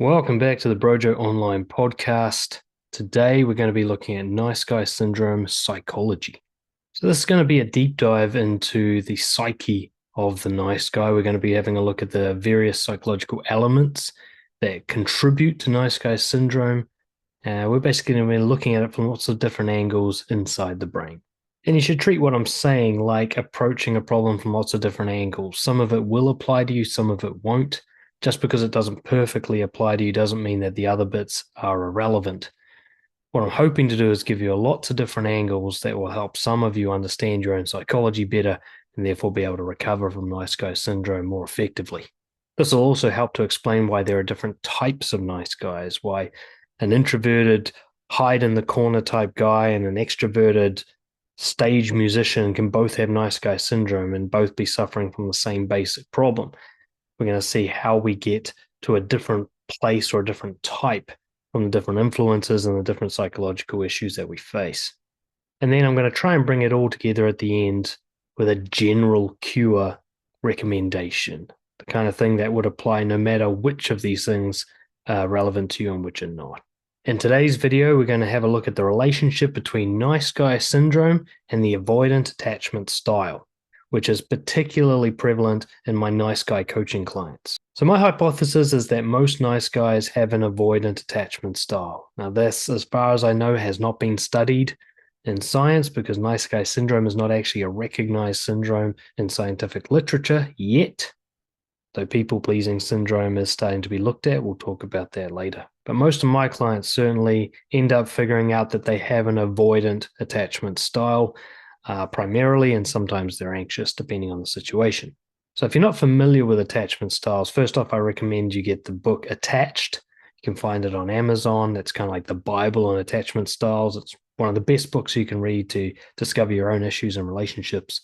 Welcome back to the Brojo Online podcast. Today we're going to be looking at nice guy syndrome psychology. So this is going to be a deep dive into the psyche of the nice guy. We're going to be having a look at the various psychological elements that contribute to nice guy syndrome. We're basically going to be looking at it from lots of different angles inside the brain. And you should treat what I'm saying like approaching a problem from lots of different angles. Some of it will apply to you, some of it won't. Just because it doesn't perfectly apply to you doesn't mean that the other bits are irrelevant. What I'm hoping to do is give you lots of different angles that will help some of you understand your own psychology better and therefore be able to recover from nice guy syndrome more effectively. This will also help to explain why there are different types of nice guys, why an introverted, hide in the corner type guy and an extroverted stage musician can both have nice guy syndrome and both be suffering from the same basic problem. We're going to see how we get to a different place or a different type from the different influences and the different psychological issues that we face. And then I'm going to try and bring it all together at the end with a general cure recommendation, the kind of thing that would apply no matter which of these things are relevant to you and which are not. In today's video, we're going to have a look at the relationship between nice guy syndrome and the avoidant attachment style, which is particularly prevalent in my nice guy coaching clients. So my hypothesis is that most nice guys have an avoidant attachment style. Now this, as far as I know, has not been studied in science because nice guy syndrome is not actually a recognized syndrome in scientific literature yet. Though people-pleasing syndrome is starting to be looked at, we'll talk about that later. But most of my clients certainly end up figuring out that they have an avoidant attachment style, primarily, and sometimes they're anxious depending on the situation. So if you're not familiar with attachment styles, first off, I recommend you get the book Attached. You can find it on Amazon. It's kind of like the Bible on attachment styles. It's one of the best books you can read to discover your own issues and relationships.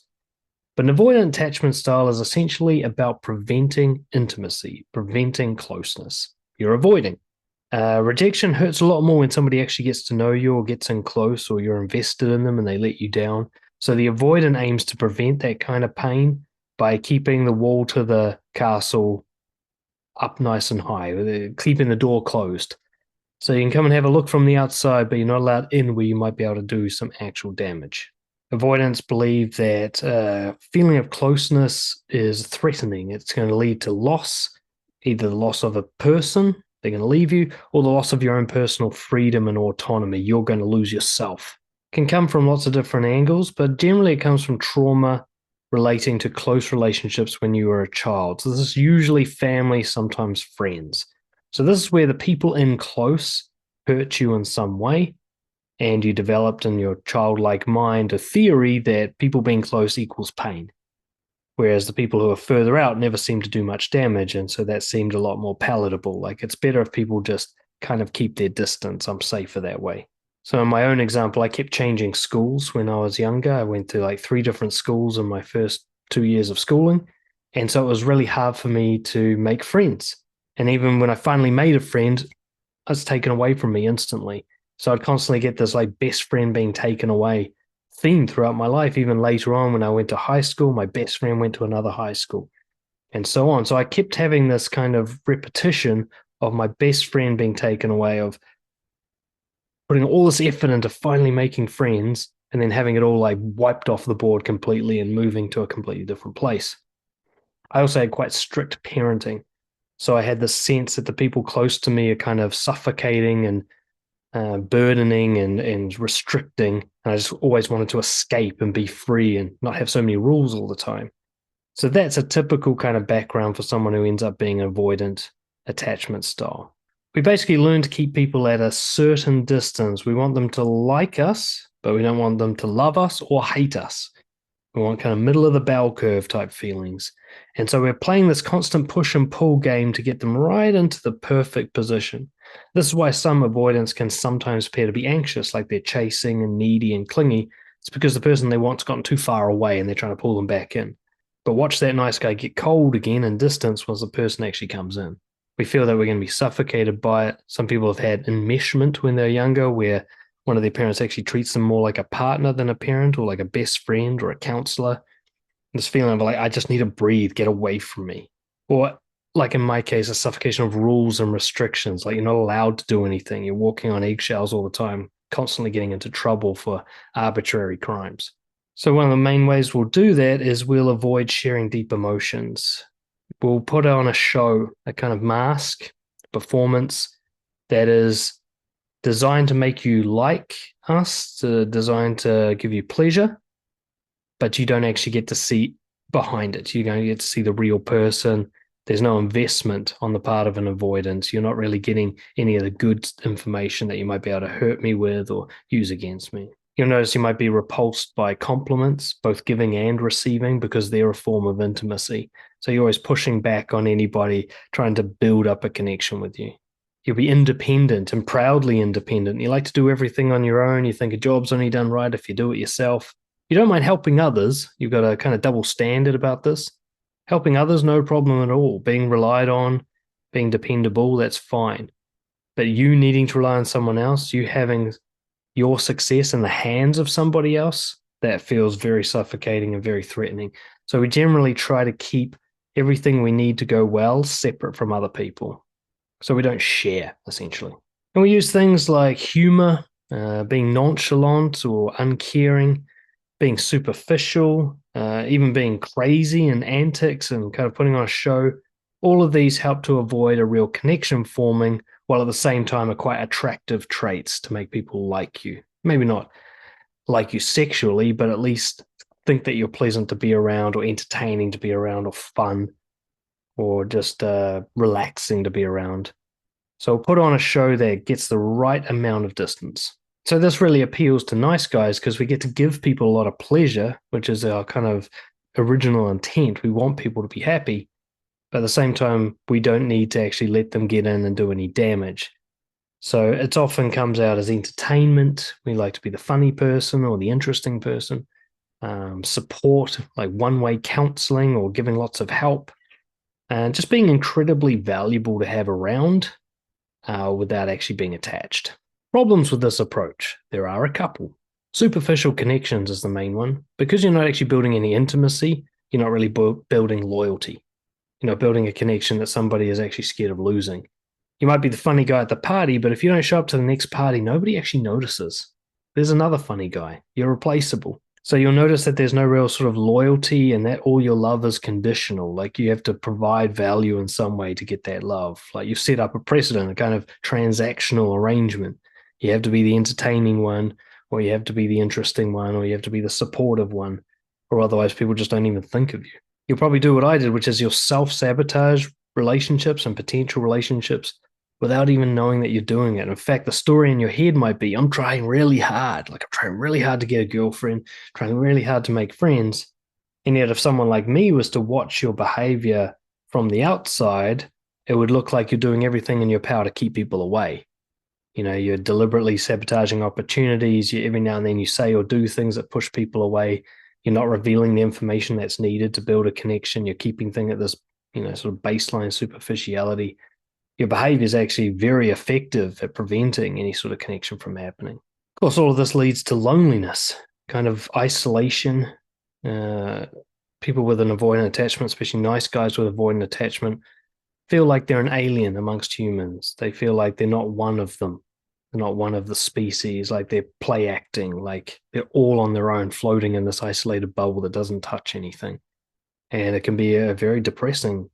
But an avoidant attachment style is essentially about preventing intimacy, preventing closeness. You're avoiding. Rejection hurts a lot more when somebody actually gets to know you or gets in close or you're invested in them and they let you down. So the avoidant aims to prevent that kind of pain by keeping the wall to the castle up nice and high, keeping the door closed. So you can come and have a look from the outside, but you're not allowed in where you might be able to do some actual damage. Avoidants believe that feeling of closeness is threatening. It's going to lead to loss, either the loss of a person, they're going to leave you, or the loss of your own personal freedom and autonomy. You're going to lose yourself. It can come from lots of different angles, but generally it comes from trauma relating to close relationships when you were a child. So this is usually family, sometimes friends. So this is where the people in close hurt you in some way, and you developed in your childlike mind a theory that people being close equals pain, whereas the people who are further out never seem to do much damage, and so that seemed a lot more palatable. Like it's better if people just kind of keep their distance. I'm safer that way. So in my own example, I kept changing schools when I was younger. I went to like 3 different schools in my first 2 years of schooling, and so it was really hard for me to make friends. And even when I finally made a friend, it was taken away from me instantly. So I'd constantly get this like best friend being taken away theme throughout my life. Even later on, when I went to high school, my best friend went to another high school and so on. So I kept having this kind of repetition of my best friend being taken away, of putting all this effort into finally making friends and then having it all like wiped off the board completely and moving to a completely different place. I also had quite strict parenting. So I had this sense that the people close to me are kind of suffocating and burdening and restricting. And I just always wanted to escape and be free and not have so many rules all the time. So that's a typical kind of background for someone who ends up being avoidant attachment style. We basically learn to keep people at a certain distance. We want them to like us, but we don't want them to love us or hate us. We want kind of middle of the bell curve type feelings. And so we're playing this constant push and pull game to get them right into the perfect position. This is why some avoidants can sometimes appear to be anxious, like they're chasing and needy and clingy. It's because the person they want's gotten too far away and they're trying to pull them back in. But watch that nice guy get cold again in distance once the person actually comes in. We feel that we're going to be suffocated by it. Some people have had enmeshment when they're younger, where one of their parents actually treats them more like a partner than a parent, or like a best friend or a counselor. This feeling of like, I just need to breathe, get away from me. Or like in my case, a suffocation of rules and restrictions. Like you're not allowed to do anything. You're walking on eggshells all the time, constantly getting into trouble for arbitrary crimes. So one of the main ways we'll do that is we'll avoid sharing deep emotions. We'll put on a show, a kind of mask, performance that is designed to make you like us, designed to give you pleasure, but you don't actually get to see behind it. You don't get to see the real person. There's no investment on the part of an avoidance. You're not really getting any of the good information that you might be able to hurt me with or use against me. You'll notice you might be repulsed by compliments, both giving and receiving, because they're a form of intimacy. So you're always pushing back on anybody trying to build up a connection with you. You'll be independent and proudly independent. You like to do everything on your own. You think a job's only done right if you do it yourself. You don't mind helping others. You've got a kind of double standard about this. Helping others, no problem at all. Being relied on, being dependable, that's fine. But you needing to rely on someone else, you having your success in the hands of somebody else, that feels very suffocating and very threatening. So we generally try to keep everything we need to go well separate from other people. So we don't share, essentially. And we use things like humor, being nonchalant or uncaring, being superficial, even being crazy and antics and kind of putting on a show. All of these help to avoid a real connection forming, while at the same time are quite attractive traits to make people like you. Maybe not like you sexually, but at least think that you're pleasant to be around or entertaining to be around or fun or just relaxing to be around. So put on a show that gets the right amount of distance. So this really appeals to nice guys because we get to give people a lot of pleasure, which is our kind of original intent. We want people to be happy, but at the same time, we don't need to actually let them get in and do any damage. So it often comes out as entertainment. We like to be the funny person or the interesting person. Support, like one-way counseling or giving lots of help, and just being incredibly valuable to have around without actually being attached. Problems with this approach, there are a couple. Superficial connections is the main one. Because you're not actually building any intimacy, you're not really building loyalty. You're not building a connection that somebody is actually scared of losing. You might be the funny guy at the party, but if you don't show up to the next party, nobody actually notices. There's another funny guy. You're replaceable. So you'll notice that there's no real sort of loyalty and that all your love is conditional. Like you have to provide value in some way to get that love. Like you've set up a precedent, a kind of transactional arrangement. You have to be the entertaining one, or you have to be the interesting one, or you have to be the supportive one, or otherwise people just don't even think of you. You'll probably do what I did, which is you'll self-sabotage relationships and potential relationships without even knowing that you're doing it. In fact, the story in your head might be, I'm trying really hard. Like I'm trying really hard to get a girlfriend, trying really hard to make friends. And yet if someone like me was to watch your behavior from the outside, it would look like you're doing everything in your power to keep people away. You're deliberately sabotaging opportunities. Every now and then you say or do things that push people away. You're not revealing the information that's needed to build a connection. You're keeping things at this, sort of baseline superficiality. Your behavior is actually very effective at preventing any sort of connection from happening. Of course, all of this leads to loneliness, kind of isolation. People with an avoidant attachment, especially nice guys with avoidant attachment, feel like they're an alien amongst humans. They feel like they're not one of them. They're not one of the species, like they're play acting, like they're all on their own, floating in this isolated bubble that doesn't touch anything. And it can be a very depressing,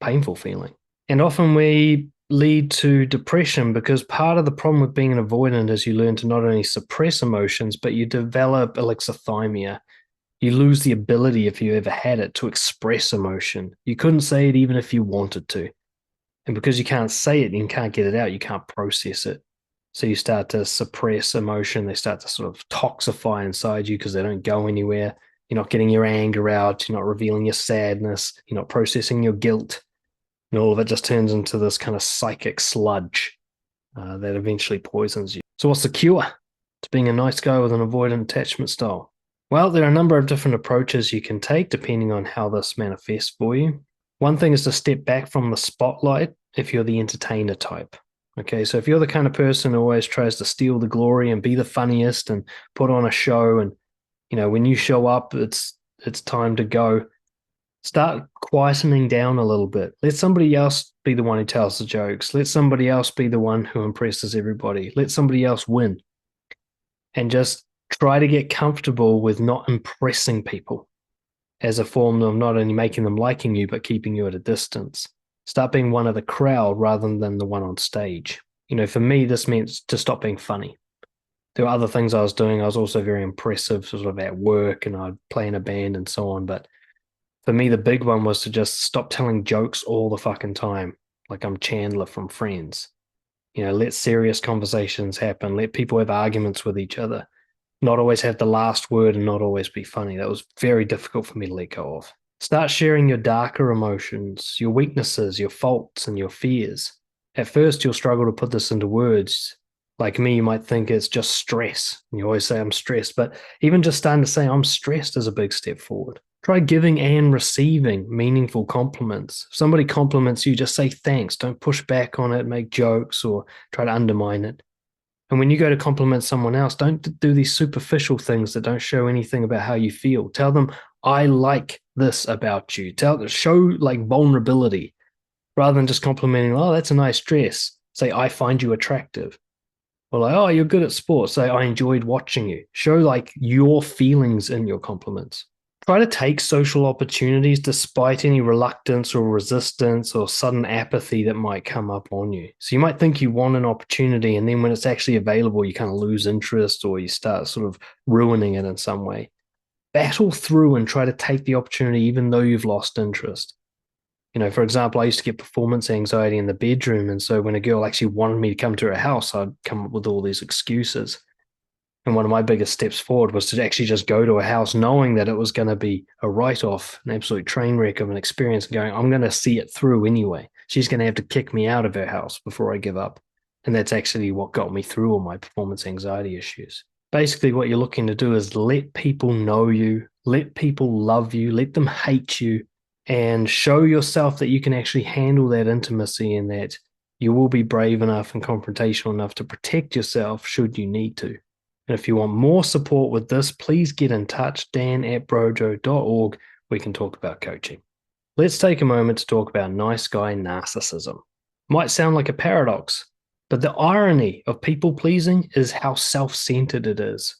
painful feeling. And often we lead to depression because part of the problem with being an avoidant is you learn to not only suppress emotions, but you develop alexithymia. You lose the ability, if you ever had it, to express emotion. You couldn't say it even if you wanted to. And because you can't say it and you can't get it out, you can't process it. So you start to suppress emotion. They start to sort of toxify inside you because they don't go anywhere. You're not getting your anger out. You're not revealing your sadness. You're not processing your guilt. And all of it just turns into this kind of psychic sludge that eventually poisons you. So what's the cure to being a nice guy with an avoidant attachment style? Well, there are a number of different approaches you can take depending on how this manifests for you. One thing is to step back from the spotlight if you're the entertainer type. Okay, so if you're the kind of person who always tries to steal the glory and be the funniest and put on a show, and when you show up, it's time to go. Start quietening down a little bit. Let somebody else be the one who tells the jokes. Let somebody else be the one who impresses everybody. Let somebody else win. And just try to get comfortable with not impressing people as a form of not only making them liking you, but keeping you at a distance. Start being one of the crowd rather than the one on stage. For me, this meant to stop being funny. There were other things I was doing. I was also very impressive, sort of at work, and I'd play in a band and so on. But for me, the big one was to just stop telling jokes all the fucking time, like I'm Chandler from Friends. Let serious conversations happen. Let people have arguments with each other. Not always have the last word and not always be funny. That was very difficult for me to let go of. Start sharing your darker emotions, your weaknesses, your faults, and your fears. At first, you'll struggle to put this into words. Like me, you might think it's just stress. You always say, I'm stressed. But even just starting to say, I'm stressed is a big step forward. Try giving and receiving meaningful compliments. If somebody compliments you, just say thanks. Don't push back on it, make jokes, or try to undermine it. And when you go to compliment someone else, don't do these superficial things that don't show anything about how you feel. Tell them, I like this about you. Show like vulnerability rather than just complimenting, oh, that's a nice dress. Say, I find you attractive. Or like, oh, you're good at sports. Say, I enjoyed watching you. Show like your feelings in your compliments. Try to take social opportunities despite any reluctance or resistance or sudden apathy that might come up on you. So you might think you want an opportunity, and then when it's actually available, you kind of lose interest or you start sort of ruining it in some way. Battle through and try to take the opportunity even though you've lost interest. For example, I used to get performance anxiety in the bedroom. And so when a girl actually wanted me to come to her house, I'd come up with all these excuses. And one of my biggest steps forward was to actually just go to a house knowing that it was going to be a write-off, an absolute train wreck of an experience, and going, I'm going to see it through anyway. She's going to have to kick me out of her house before I give up. And that's actually what got me through all my performance anxiety issues. Basically, what you're looking to do is let people know you, let people love you, let them hate you, and show yourself that you can actually handle that intimacy and that you will be brave enough and confrontational enough to protect yourself should you need to. And if you want more support with this, please get in touch, dan@brojo.org. We can talk about coaching. Let's take a moment to talk about nice guy narcissism. Might sound like a paradox, but the irony of people pleasing is how self-centered it is.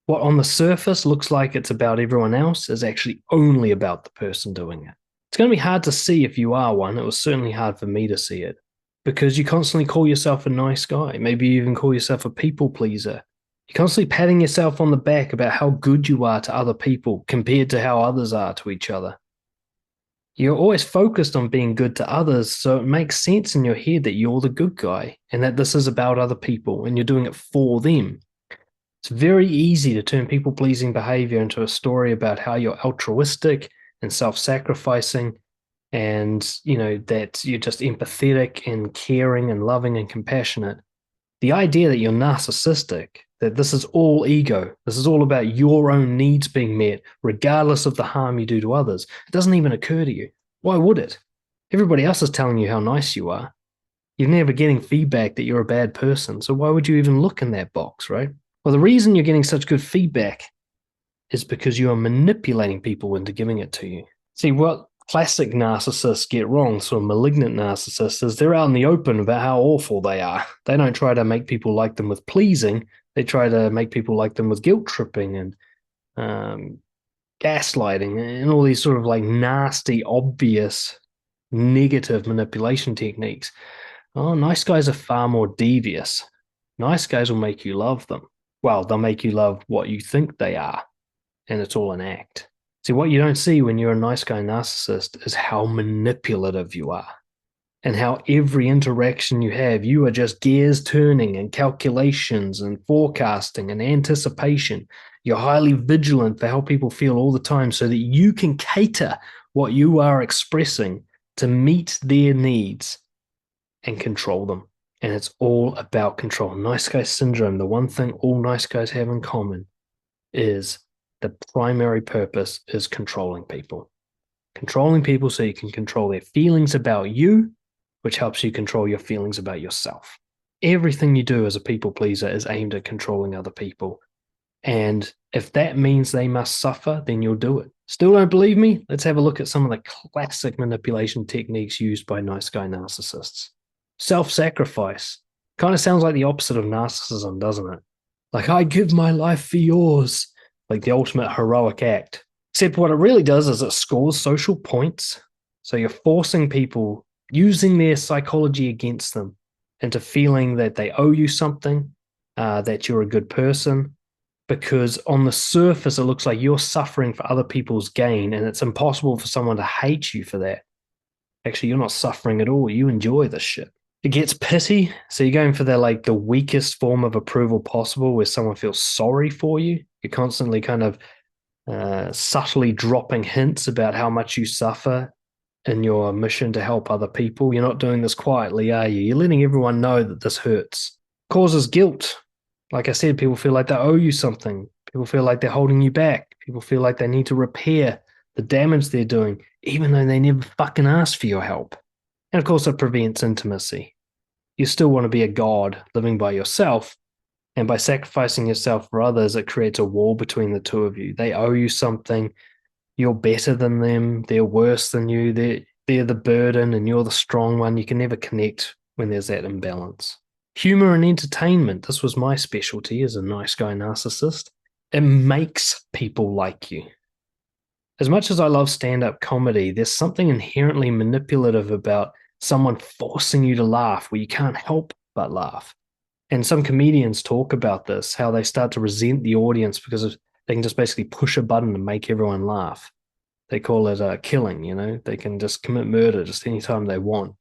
What on the surface looks like it's about everyone else is actually only about the person doing it. It's going to be hard to see if you are one. It was certainly hard for me to see it because you constantly call yourself a nice guy. Maybe you even call yourself a people pleaser. You're constantly patting yourself on the back about how good you are to other people compared to how others are to each other. You're always focused on being good to others, so it makes sense in your head that you're the good guy and that this is about other people and you're doing it for them. It's very easy to turn people-pleasing behavior into a story about how you're altruistic and self-sacrificing and, that you're just empathetic and caring and loving and compassionate. The idea that you're narcissistic, that this is all ego, this is all about your own needs being met, regardless of the harm you do to others, it doesn't even occur to you. Why would it? Everybody else is telling you how nice you are. You're never getting feedback that you're a bad person, so why would you even look in that box, right? Well, the reason you're getting such good feedback is because you are manipulating people into giving it to you. See, what classic narcissists get wrong, sort of malignant narcissists, is they're out in the open about how awful they are. They don't try to make people like them with pleasing. They try to make people like them with guilt tripping and gaslighting and all these sort of like nasty, obvious, negative manipulation techniques. Oh, nice guys are far more devious. Nice guys will make you love them. Well, they'll make you love what you think they are, and it's all an act. See, what you don't see when you're a nice guy narcissist is how manipulative you are and how every interaction you have, you are just gears turning and calculations and forecasting and anticipation. You're highly vigilant for how people feel all the time so that you can cater what you are expressing to meet their needs and control them. And it's all about control. Nice guy syndrome, the one thing all nice guys have in common is the primary purpose is controlling people. Controlling people so you can control their feelings about you, which helps you control your feelings about yourself. Everything you do as a people pleaser is aimed at controlling other people. And if that means they must suffer, then you'll do it. Still don't believe me? Let's have a look at some of the classic manipulation techniques used by nice guy narcissists. Self-sacrifice. Kind of sounds like the opposite of narcissism, doesn't it? Like, I give my life for yours. Like the ultimate heroic act. Except what it really does is it scores social points. So you're forcing people, using their psychology against them, into feeling that they owe you something, that you're a good person, because on the surface, it looks like you're suffering for other people's gain, and it's impossible for someone to hate you for that. Actually, you're not suffering at all. You enjoy this shit. It gets pity. So you're going for the weakest form of approval possible, where someone feels sorry for you. You're constantly kind of subtly dropping hints about how much you suffer in your mission to help other people. You're not doing this quietly, are you? You're letting everyone know that this hurts. Causes guilt. Like I said, people feel like they owe you something. People feel like they're holding you back. People feel like they need to repair the damage they're doing, even though they never fucking asked for your help. And of course, it prevents intimacy. You still want to be a god living by yourself, and by sacrificing yourself for others, it creates a wall between the two of you. They owe you something. You're better than them. They're worse than you. They're the burden, and you're the strong one. You can never connect when there's that imbalance. Humor and entertainment. This was my specialty as a nice guy narcissist. It makes people like you. As much as I love stand-up comedy, there's something inherently manipulative about someone forcing you to laugh where you can't help but laugh. And some comedians talk about this, how they start to resent the audience because they can just basically push a button and make everyone laugh. They call it killing, They can just commit murder just anytime they want.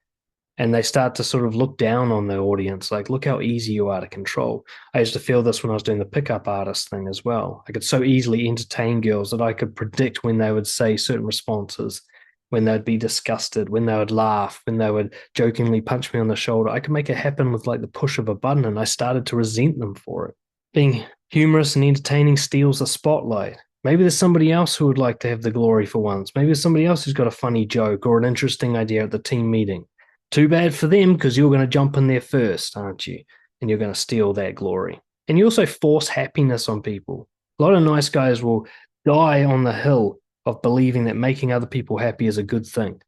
And they start to sort of look down on the audience, like, look how easy you are to control. I used to feel this when I was doing the pickup artist thing as well. I could so easily entertain girls that I could predict when they would say certain responses, when they'd be disgusted, when they would laugh, when they would jokingly punch me on the shoulder. I could make it happen with like the push of a button, and I started to resent them for it. Being humorous and entertaining steals the spotlight. Maybe there's somebody else who would like to have the glory for once. Maybe there's somebody else who's got a funny joke or an interesting idea at the team meeting. Too bad for them, because you're going to jump in there first, aren't you? And you're going to steal that glory. And you also force happiness on people. A lot of nice guys will die on the hill of believing that making other people happy is a good thing.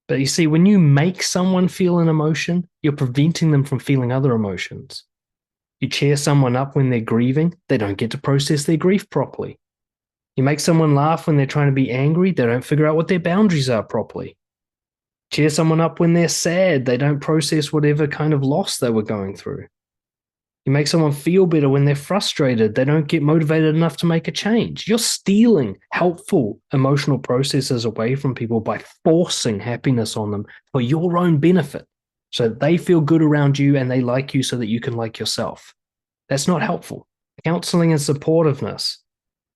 But you see, when you make someone feel an emotion, you're preventing them from feeling other emotions. You cheer someone up when they're grieving, they don't get to process their grief properly. You make someone laugh when they're trying to be angry, they don't figure out what their boundaries are properly. Cheer someone up when they're sad, they don't process whatever kind of loss they were going through. You make someone feel better when they're frustrated, they don't get motivated enough to make a change. You're stealing helpful emotional processes away from people by forcing happiness on them for your own benefit, so that they feel good around you and they like you so that you can like yourself. That's not helpful. Counseling and supportiveness.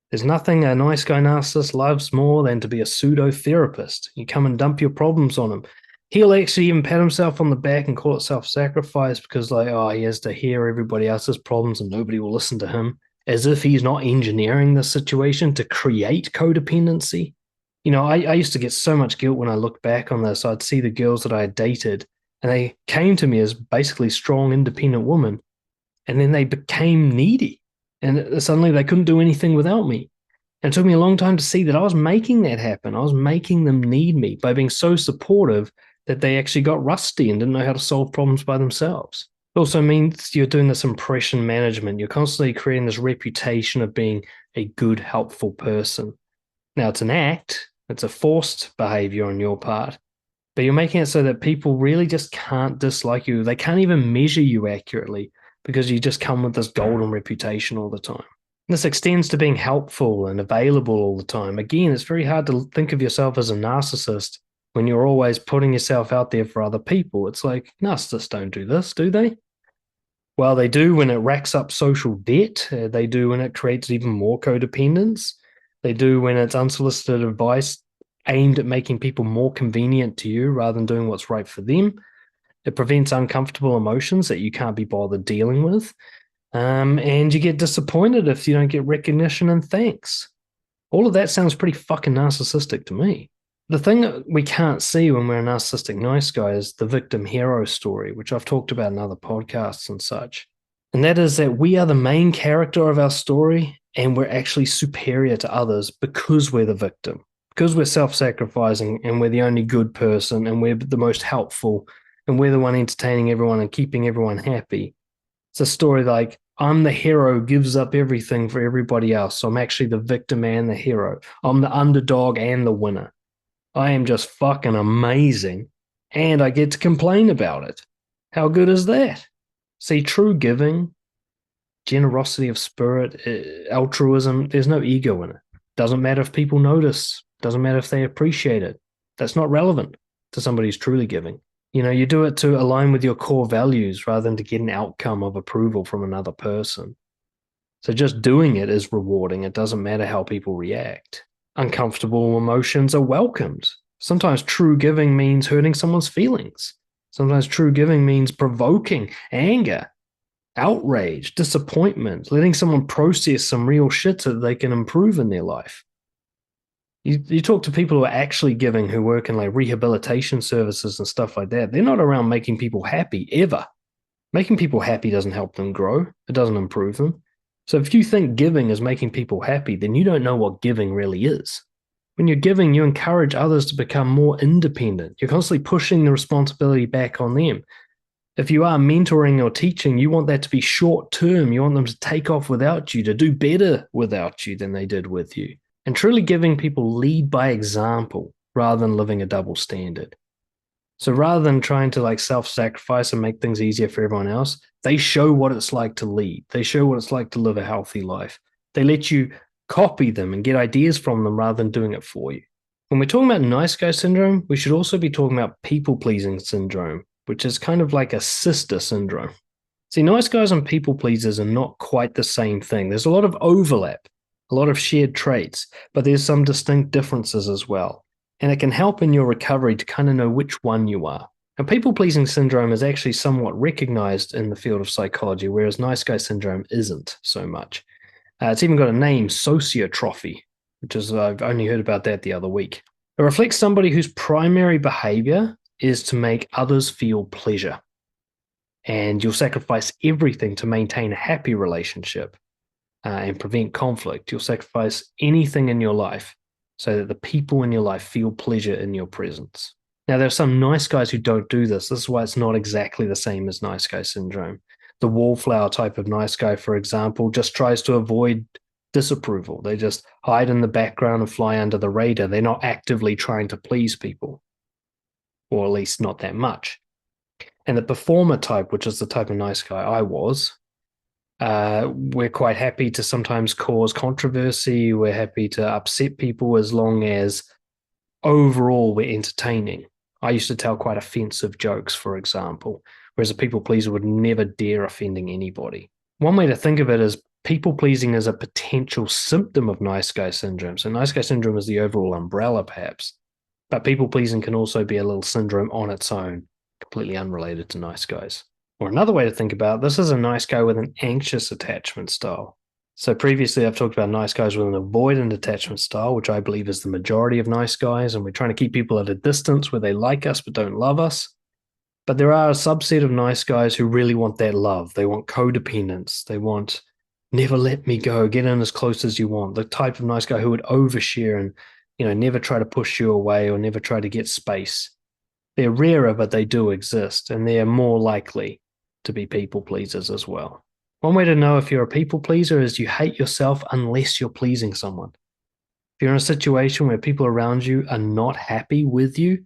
There's nothing a nice guy narcissist loves more than to be a pseudo-therapist. You come and dump your problems on him. He'll actually even pat himself on the back and call it self-sacrifice because, he has to hear everybody else's problems and nobody will listen to him, as if he's not engineering the situation to create codependency. I used to get so much guilt when I looked back on this. I'd see the girls that I had dated, and they came to me as basically strong, independent women, and then they became needy. And suddenly they couldn't do anything without me. And it took me a long time to see that I was making that happen. I was making them need me by being so supportive that they actually got rusty and didn't know how to solve problems by themselves. It also means you're doing this impression management. You're constantly creating this reputation of being a good, helpful person. Now, it's an act. It's a forced behavior on your part. But you're making it so that people really just can't dislike you. They can't even measure you accurately, because you just come with this golden reputation all the time. This extends to being helpful and available all the time. Again, it's very hard to think of yourself as a narcissist when you're always putting yourself out there for other people. It's like, narcissists don't do this, do they? Well, they do when it racks up social debt. They do when it creates even more codependence. They do when it's unsolicited advice aimed at making people more convenient to you rather than doing what's right for them. It prevents uncomfortable emotions that you can't be bothered dealing with. And you get disappointed if you don't get recognition and thanks. All of that sounds pretty fucking narcissistic to me. The thing that we can't see when we're a narcissistic nice guy is the victim hero story, which I've talked about in other podcasts and such. And that is that we are the main character of our story, and we're actually superior to others because we're the victim, because we're self-sacrificing and we're the only good person and we're the most helpful and we're the one entertaining everyone and keeping everyone happy. It's a story like, I'm the hero who gives up everything for everybody else. So I'm actually the victim and the hero. I'm the underdog and the winner. I am just fucking amazing. And I get to complain about it. How good is that? See, true giving, generosity of spirit, altruism, there's no ego in it. Doesn't matter if people notice. Doesn't matter if they appreciate it. That's not relevant to somebody who's truly giving. You do it to align with your core values rather than to get an outcome of approval from another person. So just doing it is rewarding. It doesn't matter how people react. Uncomfortable emotions are welcomed. Sometimes true giving means hurting someone's feelings. Sometimes true giving means provoking anger, outrage, disappointment, letting someone process some real shit so that they can improve in their life. You talk to people who are actually giving, who work in like rehabilitation services and stuff like that. They're not around making people happy ever. Making people happy doesn't help them grow. It doesn't improve them. So if you think giving is making people happy, then you don't know what giving really is. When you're giving, you encourage others to become more independent. You're constantly pushing the responsibility back on them. If you are mentoring or teaching, you want that to be short term. You want them to take off without you, to do better without you than they did with you. And truly giving people lead by example rather than living a double standard. So rather than trying to like self-sacrifice and make things easier for everyone else, they show what it's like to lead. They show what it's like to live a healthy life. They let you copy them and get ideas from them rather than doing it for you. When we're talking about nice guy syndrome, we should also be talking about people-pleasing syndrome, which is kind of like a sister syndrome. See, nice guys and people pleasers are not quite the same thing. There's a lot of overlap, a lot of shared traits, but there's some distinct differences as well. And it can help in your recovery to kind of know which one you are. And people-pleasing syndrome is actually somewhat recognized in the field of psychology, whereas nice guy syndrome isn't so much. It's even got a name, sociotrophy, which is, I've only heard about that the other week. It reflects somebody whose primary behavior is to make others feel pleasure. And you'll sacrifice everything to maintain a happy relationship and prevent conflict. You'll sacrifice anything in your life so that the people in your life feel pleasure in your presence. Now, there are some nice guys who don't do this. This is why it's not exactly the same as nice guy syndrome. The wallflower type of nice guy, for example, just tries to avoid disapproval. They just hide in the background and fly under the radar. They're not actively trying to please people, or at least not that much. And the performer type, which is the type of nice guy I was, we're quite happy to sometimes cause controversy. We're happy to upset people as long as overall we're entertaining. I used to tell quite offensive jokes, for example, whereas a people pleaser would never dare offending anybody. One way to think of it is people pleasing is a potential symptom of nice guy syndrome. So nice guy syndrome is the overall umbrella, perhaps, but people pleasing can also be a little syndrome on its own, completely unrelated to nice guys. Or another way to think about this is a nice guy with an anxious attachment style. So previously I've talked about nice guys with an avoidant attachment style, which I believe is the majority of nice guys, and we're trying to keep people at a distance where they like us but don't love us. But there are a subset of nice guys who really want that love. They want codependence. They want never let me go, get in as close as you want. The type of nice guy who would overshare and, never try to push you away or never try to get space. They're rarer, but they do exist, and they're more likely to be people pleasers as well. One way to know if you're a people pleaser is you hate yourself unless you're pleasing someone. If you're in a situation where people around you are not happy with you,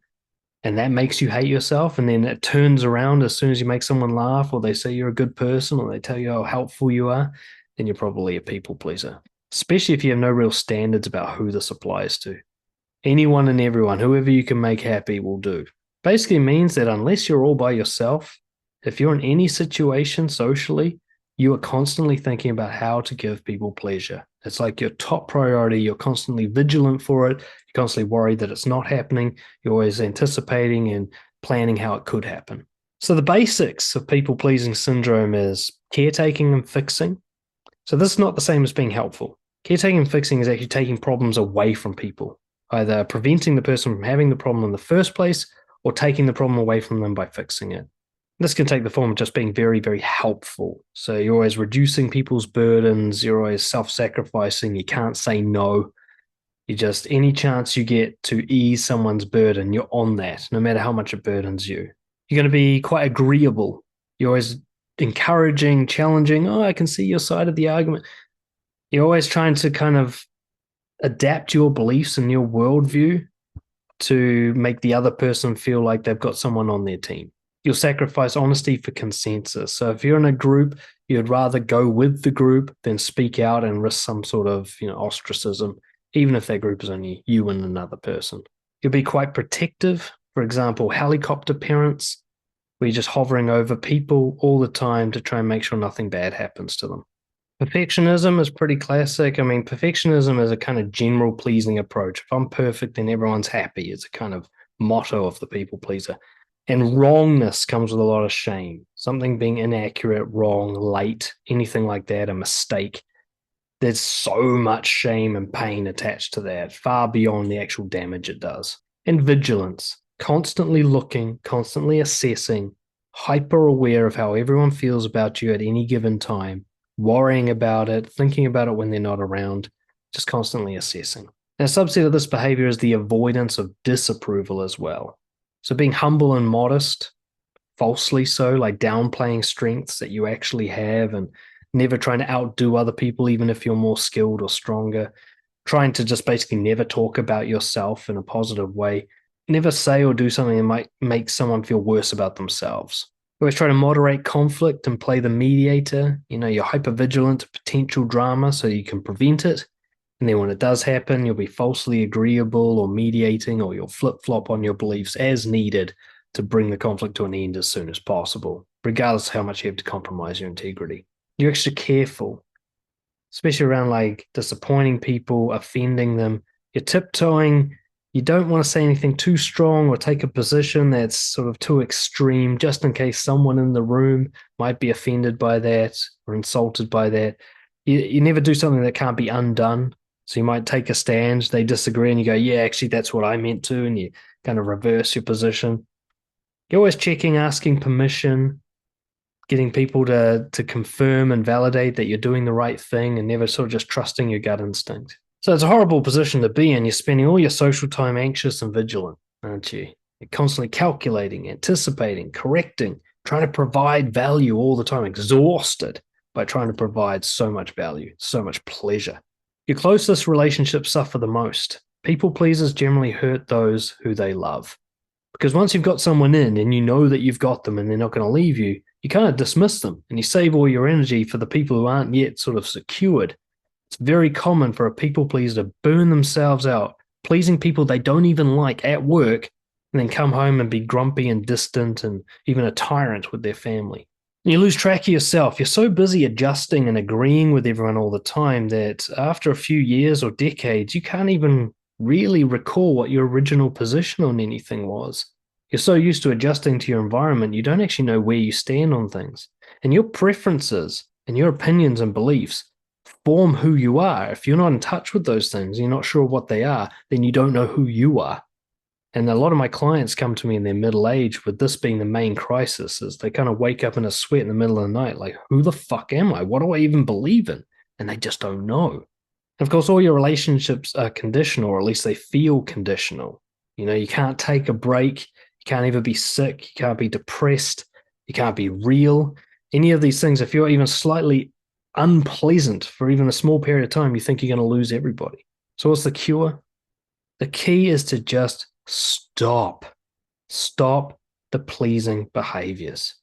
and that makes you hate yourself, and then it turns around as soon as you make someone laugh, or they say you're a good person, or they tell you how helpful you are, then you're probably a people pleaser. Especially if you have no real standards about who this applies to. Anyone and everyone, whoever you can make happy will do. Basically means that unless you're all by yourself, if you're in any situation socially, you are constantly thinking about how to give people pleasure. It's like your top priority. You're constantly vigilant for it. You're constantly worried that it's not happening. You're always anticipating and planning how it could happen. So the basics of people-pleasing syndrome is caretaking and fixing. So this is not the same as being helpful. Caretaking and fixing is actually taking problems away from people, either preventing the person from having the problem in the first place or taking the problem away from them by fixing it. This can take the form of just being very, very helpful. So you're always reducing people's burdens. You're always self-sacrificing. You can't say no. You just, any chance you get to ease someone's burden, you're on that, no matter how much it burdens you. You're going to be quite agreeable. You're always encouraging, challenging. Oh, I can see your side of the argument. You're always trying to kind of adapt your beliefs and your worldview to make the other person feel like they've got someone on their team. You'll sacrifice honesty for consensus. So if you're in a group, you'd rather go with the group than speak out and risk some sort of, ostracism, even if that group is only you and another person. You'll be quite protective. For example, helicopter parents, where you're just hovering over people all the time to try and make sure nothing bad happens to them. Perfectionism is pretty classic. I mean, perfectionism is a kind of general pleasing approach. If I'm perfect, then everyone's happy. It's a kind of motto of the people pleaser. And wrongness comes with a lot of shame. Something being inaccurate, wrong, late, anything like that, a mistake. There's so much shame and pain attached to that, far beyond the actual damage it does. And vigilance, constantly looking, constantly assessing, hyper aware of how everyone feels about you at any given time, worrying about it, thinking about it when they're not around, just constantly assessing. And a subset of this behavior is the avoidance of disapproval as well. So being humble and modest, falsely so, like downplaying strengths that you actually have and never trying to outdo other people, even if you're more skilled or stronger, trying to just basically never talk about yourself in a positive way, never say or do something that might make someone feel worse about themselves. You always try to moderate conflict and play the mediator. You're hypervigilant to potential drama so you can prevent it. And then when it does happen, you'll be falsely agreeable or mediating, or you'll flip-flop on your beliefs as needed to bring the conflict to an end as soon as possible, regardless of how much you have to compromise your integrity. You're extra careful, especially around like disappointing people, offending them. You're tiptoeing. You don't want to say anything too strong or take a position that's sort of too extreme, just in case someone in the room might be offended by that or insulted by that. You never do something that can't be undone. So you might take a stand, they disagree, and you go, yeah, actually, that's what I meant to, and you kind of reverse your position. You're always checking, asking permission, getting people to confirm and validate that you're doing the right thing and never sort of just trusting your gut instinct. So it's a horrible position to be in. You're spending all your social time anxious and vigilant, aren't you? You're constantly calculating, anticipating, correcting, trying to provide value all the time, exhausted by trying to provide so much value, so much pleasure. Your closest relationships suffer the most. People pleasers generally hurt those who they love. Because once you've got someone in and you know that you've got them and they're not going to leave you, you kind of dismiss them and you save all your energy for the people who aren't yet sort of secured. It's very common for a people pleaser to burn themselves out, pleasing people they don't even like at work, and then come home and be grumpy and distant and even a tyrant with their family. And you lose track of yourself. You're so busy adjusting and agreeing with everyone all the time that after a few years or decades, you can't even really recall what your original position on anything was. You're so used to adjusting to your environment, you don't actually know where you stand on things. And your preferences and your opinions and beliefs form who you are. If you're not in touch with those things, you're not sure what they are, then you don't know who you are. And a lot of my clients come to me in their middle age with this being the main crisis, is they kind of wake up in a sweat in the middle of the night, like, who the fuck am I? What do I even believe in? And they just don't know. And of course, all your relationships are conditional, or at least they feel conditional. You can't take a break. You can't ever be sick. You can't be depressed. You can't be real. Any of these things, if you're even slightly unpleasant for even a small period of time, you think you're going to lose everybody. So what's the cure? The key is to just stop the pleasing behaviors.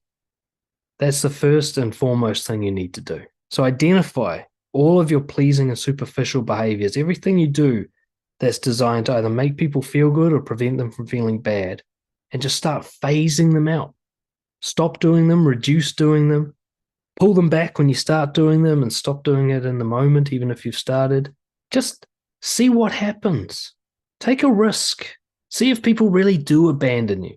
That's the first and foremost thing you need to do. So identify all of your pleasing and superficial behaviors, everything you do that's designed to either make people feel good or prevent them from feeling bad, and just start phasing them out. Stop doing them, reduce doing them, pull them back when you start doing them, and stop doing it in the moment, even if you've started. Just see what happens. Take a risk. See if people really do abandon you.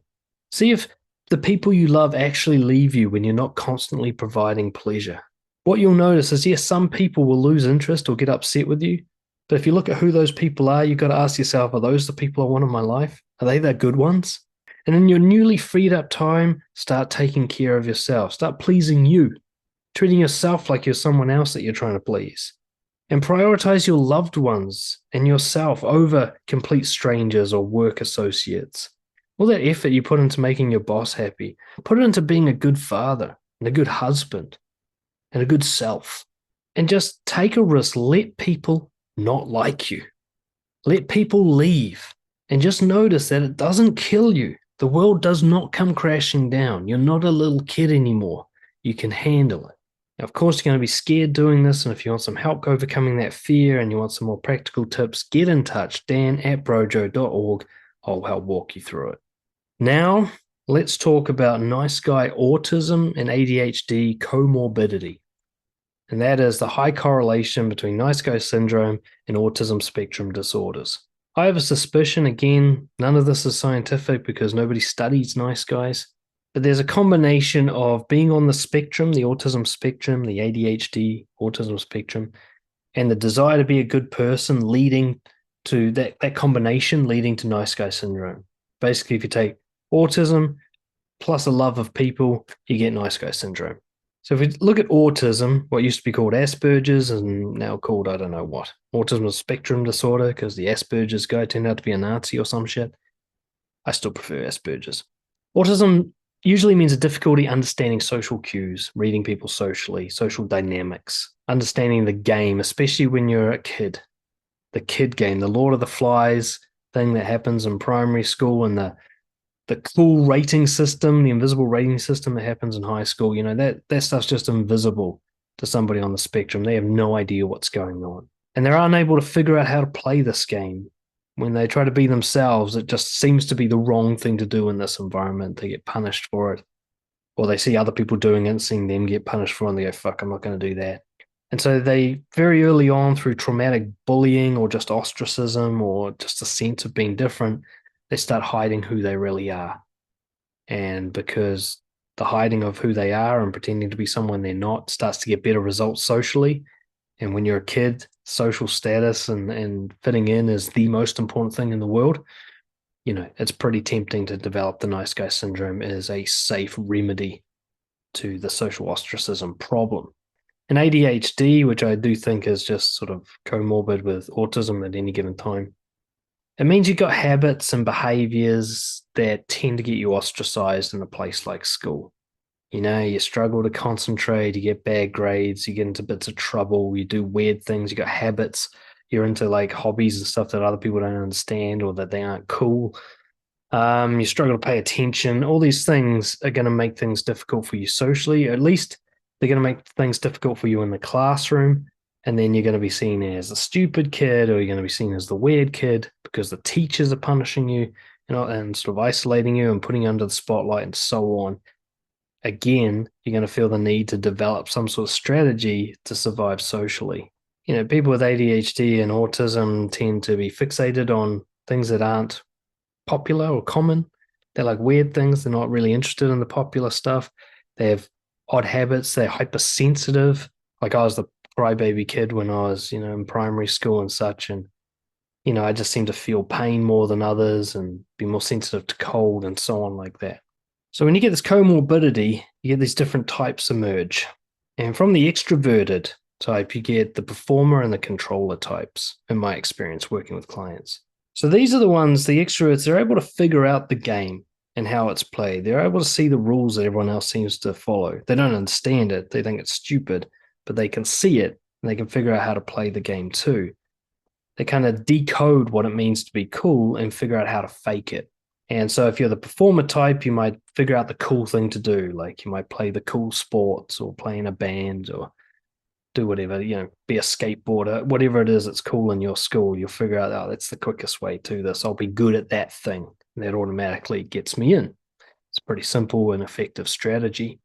See if the people you love actually leave you when you're not constantly providing pleasure. What you'll notice is, yes, some people will lose interest or get upset with you. But if you look at who those people are, you've got to ask yourself, are those the people I want in my life? Are they the good ones? And in your newly freed up time, start taking care of yourself. Start pleasing you, treating yourself like you're someone else that you're trying to please. And prioritize your loved ones and yourself over complete strangers or work associates. All that effort you put into making your boss happy, put it into being a good father and a good husband and a good self. And just take a risk. Let people not like you. Let people leave. And just notice that it doesn't kill you. The world does not come crashing down. You're not a little kid anymore. You can handle it. Now, of course, you're going to be scared doing this. And if you want some help overcoming that fear and you want some more practical tips, get in touch. dan@brojo.org. I'll help walk you through it. Now, let's talk about nice guy autism and ADHD comorbidity. And that is the high correlation between nice guy syndrome and autism spectrum disorders. I have a suspicion, again, none of this is scientific because nobody studies nice guys, but there's a combination of being on the spectrum, the autism spectrum, the ADHD autism spectrum, and the desire to be a good person leading to that combination leading to nice guy syndrome. Basically, if you take autism plus a love of people, you get nice guy syndrome. So if we look at autism, what used to be called Asperger's and now called, I don't know what, autism spectrum disorder, because the Asperger's guy turned out to be a Nazi or some shit. I still prefer Asperger's. Autism usually means a difficulty understanding social cues, reading people socially, social dynamics, understanding the game, especially when you're a kid. The kid game, the Lord of the Flies thing that happens in primary school and the cool rating system, the invisible rating system that happens in high school, that stuff's just invisible to somebody on the spectrum. They have no idea what's going on. And they're unable to figure out how to play this game. When they try to be themselves, it just seems to be the wrong thing to do in this environment. They get punished for it. Or they see other people doing it and seeing them get punished for it and they go, fuck, I'm not going to do that. And so they very early on through traumatic bullying or just ostracism or just a sense of being different, they start hiding who they really are. And because the hiding of who they are and pretending to be someone they're not starts to get better results socially. And when you're a kid, social status and fitting in is the most important thing in the world. It's pretty tempting to develop the nice guy syndrome as a safe remedy to the social ostracism problem. And ADHD, which I do think is just sort of comorbid with autism at any given time, it means you've got habits and behaviors that tend to get you ostracized in a place like school. You struggle to concentrate, you get bad grades, you get into bits of trouble, you do weird things, you got habits, you're into like hobbies and stuff that other people don't understand or that they aren't cool. You struggle to pay attention. All these things are going to make things difficult for you socially. At least they're going to make things difficult for you in the classroom. And then you're going to be seen as a stupid kid or you're going to be seen as the weird kid because the teachers are punishing you, and sort of isolating you and putting you under the spotlight and so on. Again, you're going to feel the need to develop some sort of strategy to survive socially. People with ADHD and autism tend to be fixated on things that aren't popular or common. They're like weird things. They're not really interested in the popular stuff. They have odd habits. They're hypersensitive. Like I was the crybaby kid when I was, in primary school and such. And, I just seem to feel pain more than others and be more sensitive to cold and so on like that. So when you get this comorbidity, you get these different types emerge. And from the extroverted type, you get the performer and the controller types, in my experience working with clients. So these are the ones, the extroverts, they're able to figure out the game and how it's played. They're able to see the rules that everyone else seems to follow. They don't understand it. They think it's stupid, but they can see it and they can figure out how to play the game too. They kind of decode what it means to be cool and figure out how to fake it. And so if you're the performer type, you might figure out the cool thing to do. Like you might play the cool sports or play in a band or do whatever, be a skateboarder, whatever it is that's cool in your school. You'll figure out, oh, that's the quickest way to this. I'll be good at that thing. And that automatically gets me in. It's a pretty simple and effective strategy.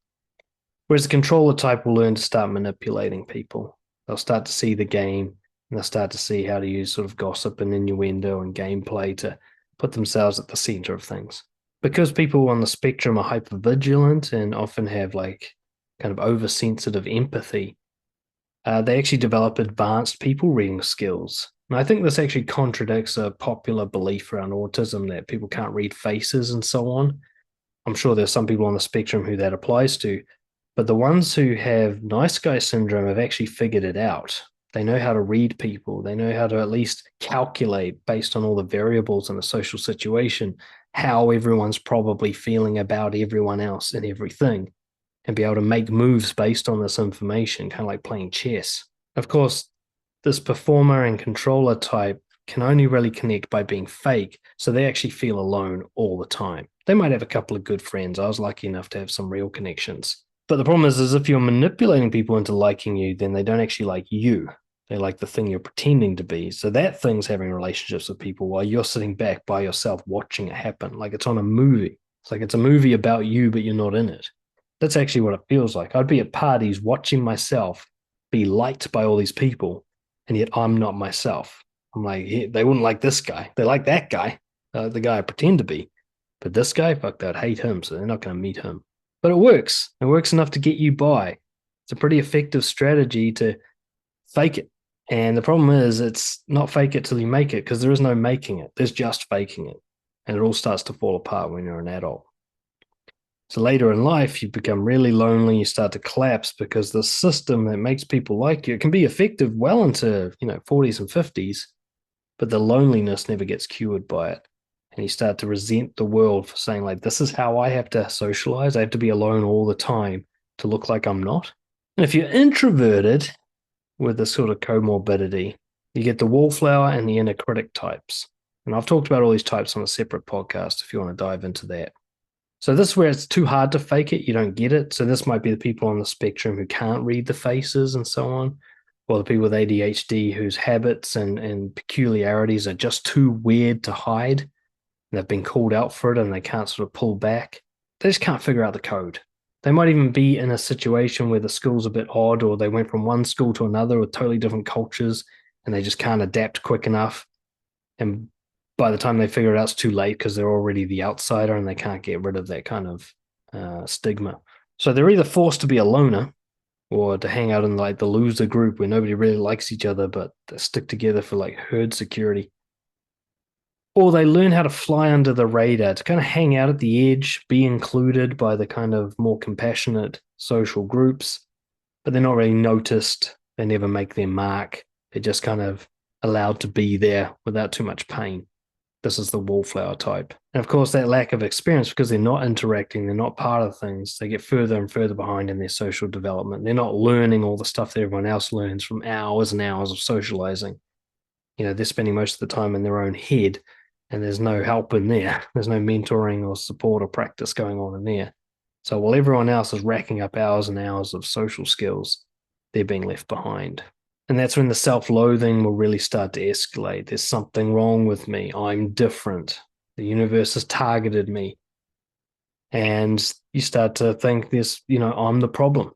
Whereas the controller type will learn to start manipulating people. They'll start to see the game and they'll start to see how to use sort of gossip and innuendo and gameplay to put themselves at the center of things. Because people on the spectrum are hypervigilant and often have like kind of oversensitive empathy, they actually develop advanced people reading skills. And I think this actually contradicts a popular belief around autism that people can't read faces and so on. I'm sure there's some people on the spectrum who that applies to, but the ones who have nice guy syndrome have actually figured it out. They know how to read people. They know how to at least calculate based on all the variables in a social situation how everyone's probably feeling about everyone else and everything and be able to make moves based on this information, kind of like playing chess. Of course, this performer and controller type can only really connect by being fake, so they actually feel alone all the time. They might have a couple of good friends. I was lucky enough to have some real connections. But the problem is if you're manipulating people into liking you, then they don't actually like you. They like the thing you're pretending to be. So that thing's having relationships with people while you're sitting back by yourself watching it happen. Like it's on a movie. It's like it's a movie about you, but you're not in it. That's actually what it feels like. I'd be at parties watching myself be liked by all these people, and yet I'm not myself. I'm like, yeah, they wouldn't like this guy. They like that guy, the guy I pretend to be. But this guy, fuck, they'd hate him, so they're not going to meet him. But it works. It works enough to get you by. It's a pretty effective strategy to fake it. And the problem is, it's not fake it till you make it because there is no making it. There's just faking it. And it all starts to fall apart when you're an adult. So later in life, you become really lonely. You start to collapse because the system that makes people like you, it can be effective well into 40s and 50s, but the loneliness never gets cured by it. And you start to resent the world for saying, like, this is how I have to socialize. I have to be alone all the time to look like I'm not. And if you're introverted with this sort of comorbidity, you get the wallflower and the inner critic types. And I've talked about all these types on a separate podcast if you want to dive into that. So this is where it's too hard to fake it. You don't get it. So this might be the people on the spectrum who can't read the faces and so on, or the people with ADHD whose habits and peculiarities are just too weird to hide. They've been called out for it and they can't sort of pull back. They just can't figure out the code. They might even be in a situation where the school's a bit odd, or they went from one school to another with totally different cultures and they just can't adapt quick enough. And by the time they figure it out, it's too late because they're already the outsider and they can't get rid of that kind of stigma. So they're either forced to be a loner or to hang out in like the loser group where nobody really likes each other, but they stick together for like herd security. Or they learn how to fly under the radar, to kind of hang out at the edge, be included by the kind of more compassionate social groups, but they're not really noticed. They never make their mark. They're just kind of allowed to be there without too much pain. This is the wallflower type. And of course, that lack of experience, because they're not interacting, they're not part of things, they get further and further behind in their social development. They're not learning all the stuff that everyone else learns from hours and hours of socializing. They're spending most of the time in their own head, and there's no help in there. There's no mentoring or support or practice going on in there. So while everyone else is racking up hours and hours of social skills, they're being left behind. And that's when the self-loathing will really start to escalate. There's something wrong with me. I'm different. The universe has targeted me. And you start to think I'm the problem.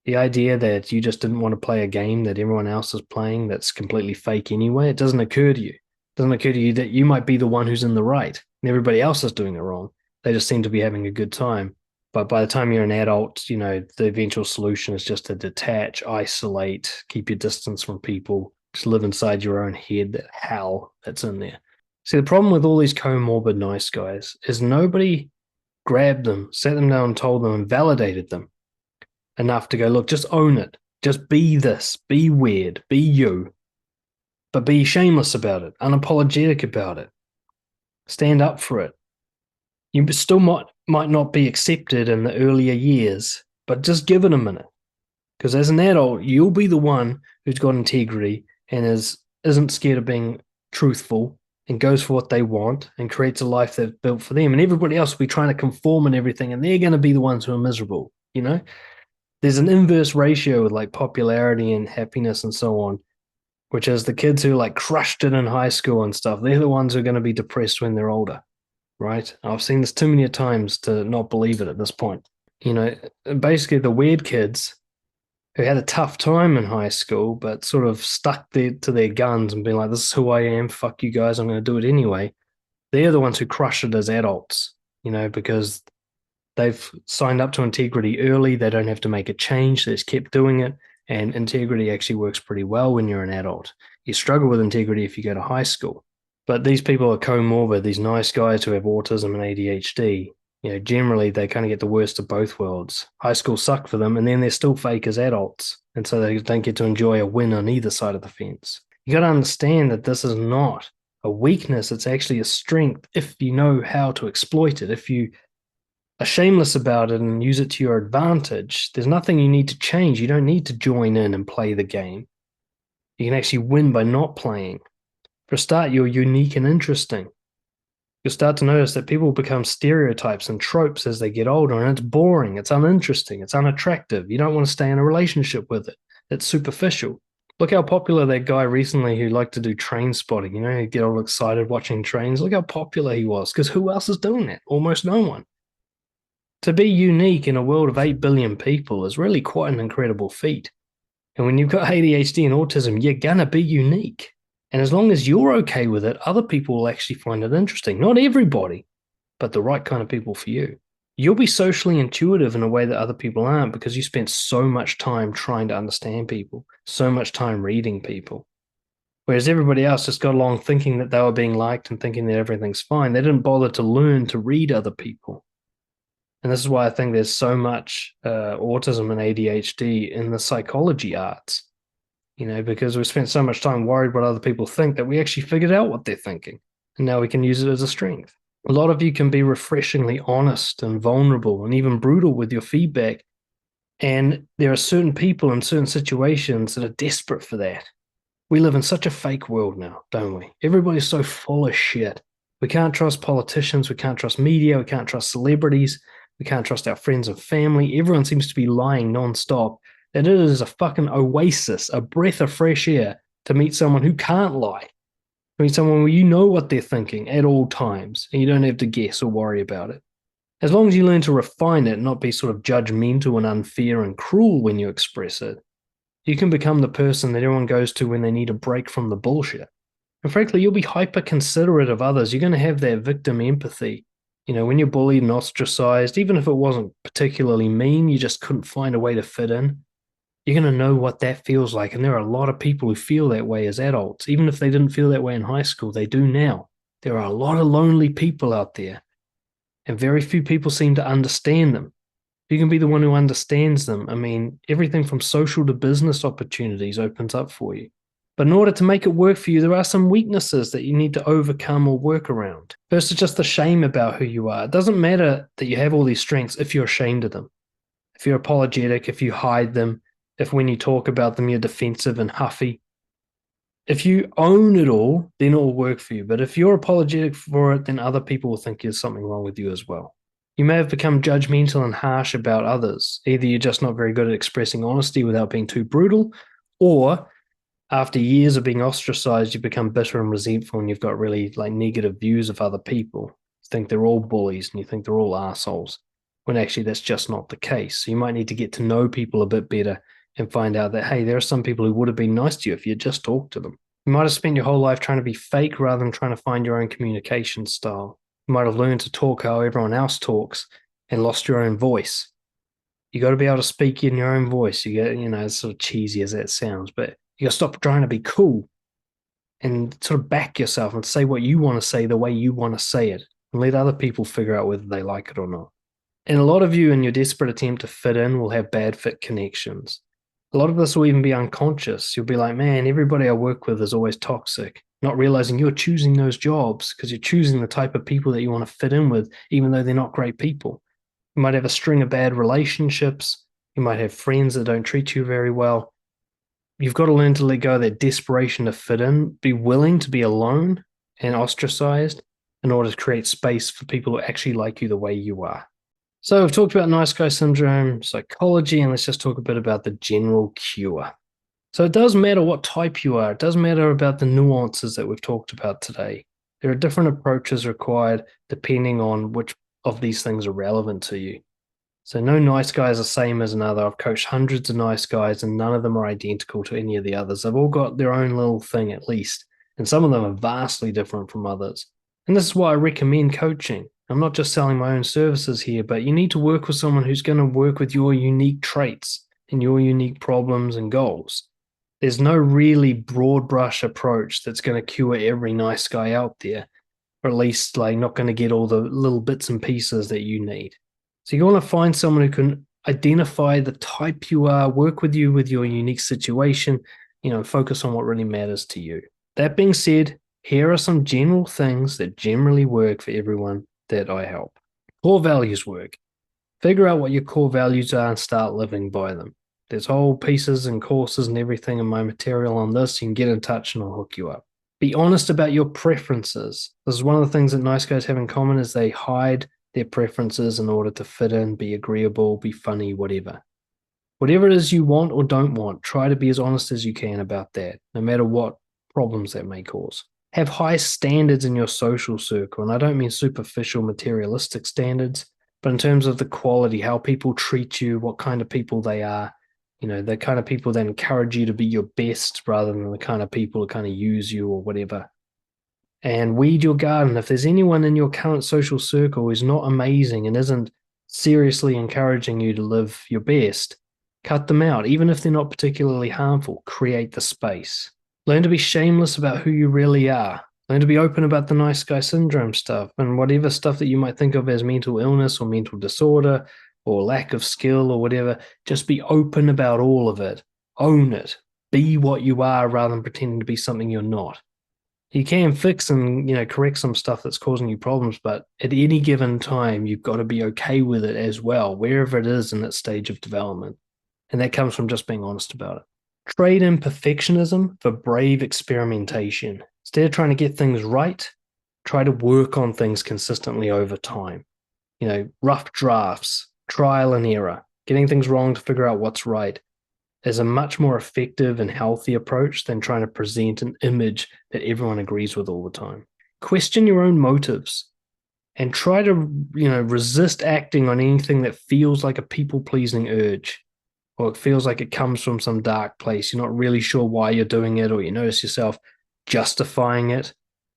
The idea that you just didn't want to play a game that everyone else is playing that's completely fake anyway, it doesn't occur to you. It doesn't occur to you that you might be the one who's in the right and everybody else is doing it wrong. They just seem to be having a good time. But by the time you're an adult, the eventual solution is just to detach, isolate, keep your distance from people, just live inside your own head, that hell that's in there. See, the problem with all these comorbid nice guys is nobody grabbed them, sat them down and told them and validated them enough to go, look, just own it. Just be this, be weird, be you, but be shameless about it, unapologetic about it. Stand up for it. You still might not be accepted in the earlier years, but just give it a minute. Because as an adult, you'll be the one who's got integrity and isn't scared of being truthful and goes for what they want and creates a life that's built for them. And everybody else will be trying to conform and everything, and they're going to be the ones who are miserable, There's an inverse ratio with like popularity and happiness and so on, which is the kids who like crushed it in high school and stuff. They're the ones who are going to be depressed when they're older. Right? I've seen this too many times to not believe it at this point. Basically the weird kids who had a tough time in high school, but sort of stuck to their guns and been like, this is who I am. Fuck you guys. I'm going to do it anyway. They're the ones who crush it as adults, because they've signed up to integrity early. They don't have to make a change. They just kept doing it. And integrity actually works pretty well when you're an adult. You struggle with integrity if you go to high school. But these people are comorbid, these nice guys who have autism and ADHD. Generally they kind of get the worst of both worlds. High school sucked for them, and then they're still fake as adults. And so they don't get to enjoy a win on either side of the fence. You got to understand that this is not a weakness. It's actually a strength if you know how to exploit it. If you are shameless about it and use it to your advantage, there's nothing you need to change. You don't need to join in and play the game. You can actually win by not playing. For a start, you're unique and interesting. You'll start to notice that people become stereotypes and tropes as they get older, and it's boring, it's uninteresting, it's unattractive. You don't want to stay in a relationship with it. It's superficial. Look how popular that guy recently who liked to do train spotting. He'd get all excited watching trains. Look how popular he was, because who else is doing that? Almost no one. To be unique in a world of 8 billion people is really quite an incredible feat. And when you've got ADHD and autism, you're going to be unique. And as long as you're okay with it, other people will actually find it interesting. Not everybody, but the right kind of people for you. You'll be socially intuitive in a way that other people aren't because you spent so much time trying to understand people, so much time reading people. Whereas everybody else just got along thinking that they were being liked and thinking that everything's fine. They didn't bother to learn to read other people. And this is why I think there's so much autism and ADHD in the psychology arts, because we spent so much time worried what other people think that we actually figured out what they're thinking. And now we can use it as a strength. A lot of you can be refreshingly honest and vulnerable and even brutal with your feedback. And there are certain people in certain situations that are desperate for that. We live in such a fake world now, don't we? Everybody's so full of shit. We can't trust politicians. We can't trust media. We can't trust celebrities. We can't trust our friends and family. Everyone seems to be lying nonstop. That it is a fucking oasis, a breath of fresh air to meet someone who can't lie. To meet someone where you know what they're thinking at all times and you don't have to guess or worry about it. As long as you learn to refine it and not be sort of judgmental and unfair and cruel when you express it, you can become the person that everyone goes to when they need a break from the bullshit. And frankly, you'll be hyper considerate of others. You're going to have that victim empathy. When you're bullied and ostracized, even if it wasn't particularly mean, you just couldn't find a way to fit in, you're going to know what that feels like. And there are a lot of people who feel that way as adults. Even if they didn't feel that way in high school, they do now. There are a lot of lonely people out there, and very few people seem to understand them. You can be the one who understands them. I mean, everything from social to business opportunities opens up for you. But in order to make it work for you, there are some weaknesses that you need to overcome or work around. First is just the shame about who you are. It doesn't matter that you have all these strengths if you're ashamed of them. If you're apologetic, if you hide them, if when you talk about them, you're defensive and huffy. If you own it all, then it will work for you. But if you're apologetic for it, then other people will think there's something wrong with you as well. You may have become judgmental and harsh about others. Either you're just not very good at expressing honesty without being too brutal, or after years of being ostracized, you become bitter and resentful and you've got really negative views of other people. You think they're all bullies and you think they're all assholes, when actually that's just not the case. So you might need to get to know people a bit better and find out that, hey, there are some people who would have been nice to you if you just talked to them. You might have spent your whole life trying to be fake rather than trying to find your own communication style. You might have learned to talk how everyone else talks and lost your own voice. You got to be able to speak in your own voice. It's sort of cheesy as that sounds, but you got to stop trying to be cool and sort of back yourself and say what you want to say the way you want to say it and let other people figure out whether they like it or not. And a lot of you in your desperate attempt to fit in will have bad fit connections. A lot of this will even be unconscious. You'll be like, man, everybody I work with is always toxic, not realizing you're choosing those jobs because you're choosing the type of people that you want to fit in with, even though they're not great people. You might have a string of bad relationships. You might have friends that don't treat you very well. You've got to learn to let go of that desperation to fit in, be willing to be alone and ostracized in order to create space for people who actually like you the way you are. So we've talked about nice guy syndrome, psychology, and let's just talk a bit about the general cure. So it does matter what type you are. It does matter about the nuances that we've talked about today. There are different approaches required depending on which of these things are relevant to you. So no nice guy is the same as another. I've coached hundreds of nice guys and none of them are identical to any of the others. They've all got their own little thing at least. And some of them are vastly different from others. And this is why I recommend coaching. I'm not just selling my own services here, but you need to work with someone who's going to work with your unique traits in your unique problems and goals. There's no really broad brush approach that's going to cure every nice guy out there, or at least like not going to get all the little bits and pieces that you need. So you want to find someone who can identify the type you are, work with you with your unique situation, focus on what really matters to you. That being said, here are some general things that generally work for everyone that I help. Core values work. Figure out what your core values are and start living by them. There's whole pieces and courses and everything in my material on this. You can get in touch and I'll hook you up. Be honest about your preferences. This is one of the things that nice guys have in common is they hide their preferences in order to fit in, be agreeable, be funny, whatever. Whatever it is you want or don't want, try to be as honest as you can about that, no matter what problems that may cause. Have high standards in your social circle, and I don't mean superficial materialistic standards, but in terms of the quality, how people treat you, what kind of people they are, the kind of people that encourage you to be your best rather than the kind of people that kind of use you or whatever. And weed your garden. If there's anyone in your current social circle who's not amazing and isn't seriously encouraging you to live your best, cut them out. Even if they're not particularly harmful, create the space. Learn to be shameless about who you really are. Learn to be open about the nice guy syndrome stuff and whatever stuff that you might think of as mental illness or mental disorder or lack of skill or whatever. Just be open about all of it. Own it. Be what you are rather than pretending to be something you're not. You can fix and correct some stuff that's causing you problems, but at any given time, you've got to be okay with it as well, wherever it is in its stage of development. And that comes from just being honest about it. Trade in perfectionism for brave experimentation. Instead of trying to get things right, try to work on things consistently over time. Rough drafts, trial and error, getting things wrong to figure out what's right is a much more effective and healthy approach than trying to present an image that everyone agrees with all the time. Question your own motives and try to, resist acting on anything that feels like a people-pleasing urge or it feels like it comes from some dark place. You're not really sure why you're doing it, or you notice yourself justifying it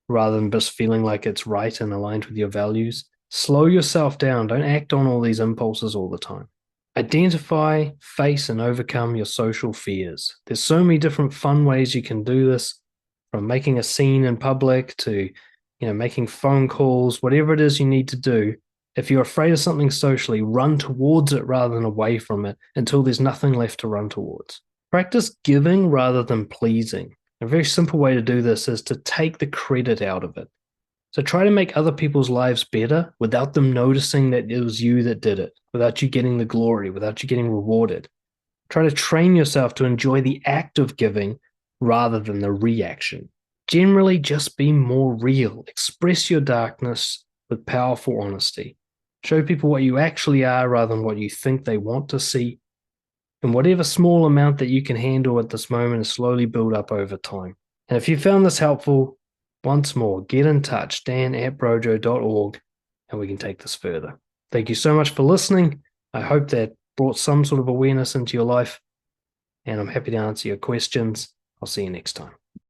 rather than just feeling like it's right and aligned with your values. Slow yourself down. Don't act on all these impulses all the time. Identify, face, and overcome your social fears. There's so many different fun ways you can do this, from making a scene in public to, making phone calls, whatever it is you need to do. If you're afraid of something socially, run towards it rather than away from it until there's nothing left to run towards. Practice giving rather than pleasing. A very simple way to do this is to take the credit out of it. So try to make other people's lives better without them noticing that it was you that did it, without you getting the glory, without you getting rewarded. Try to train yourself to enjoy the act of giving rather than the reaction. Generally, just be more real. Express your darkness with powerful honesty. Show people what you actually are rather than what you think they want to see. And whatever small amount that you can handle at this moment is slowly build up over time. And if you found this helpful, once more, get in touch, dan@brojo.org, and we can take this further. Thank you so much for listening. I hope that brought some sort of awareness into your life, and I'm happy to answer your questions. I'll see you next time.